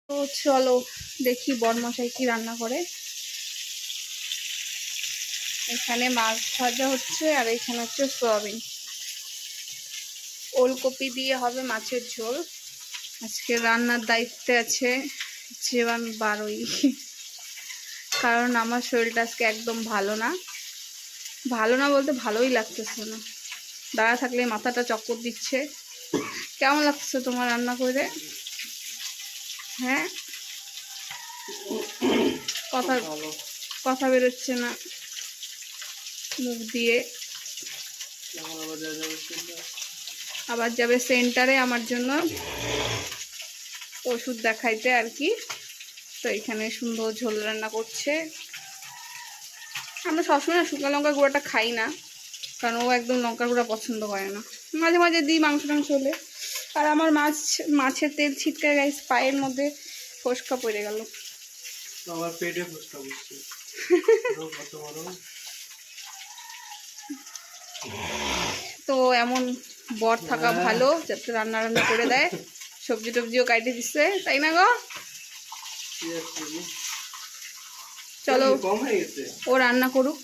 তো চলো দেখি বরমশাই কি রান্না করে। এখানে মাছ ভাজা হচ্ছে আর এখানে হচ্ছে সয়াবিন, ওলকপি দিয়ে হবে মাছের ঝোল। আজকে রান্নার দায়িত্বে আছে জীবন বারোই, কারণ আমার শরীরটা আজকে একদম ভালো না। ভালো না বলতে ভালোই লাগতেছে না, দাঁড়া থাকলে মাথাটা চক্কর দিচ্ছে। কেমন লাগছে তোমার রান্না করে? হ্যাঁ, কথা কথা বেরোচ্ছে না মুখ দিয়ে। আবার যাবে সেন্টারে আমার জন্য ওষুধ দেখাইতে আর কি। তো এখানে সুন্দর ঝোল রান্না করছে। আমরা সবসময় শুকনো লঙ্কা গুঁড়োটা খাই না, কারণ ও একদম লঙ্কা গুঁড়া পছন্দ করে না। মাঝে মাঝে দিই মাংস টাংস হলে। আর আমার মাছের তেল ছিটকে গেছে, পায়ের মধ্যে ফোসকা পড়ে গেল। আমার পেটে ফোসকা পড়ছে। তো এমন বর থাকা ভালো, যাতে রান্না রান্না করে দেয়, সবজি টবজিও কাটে দিচ্ছে, তাই না গো? চলো ও রান্না করুক।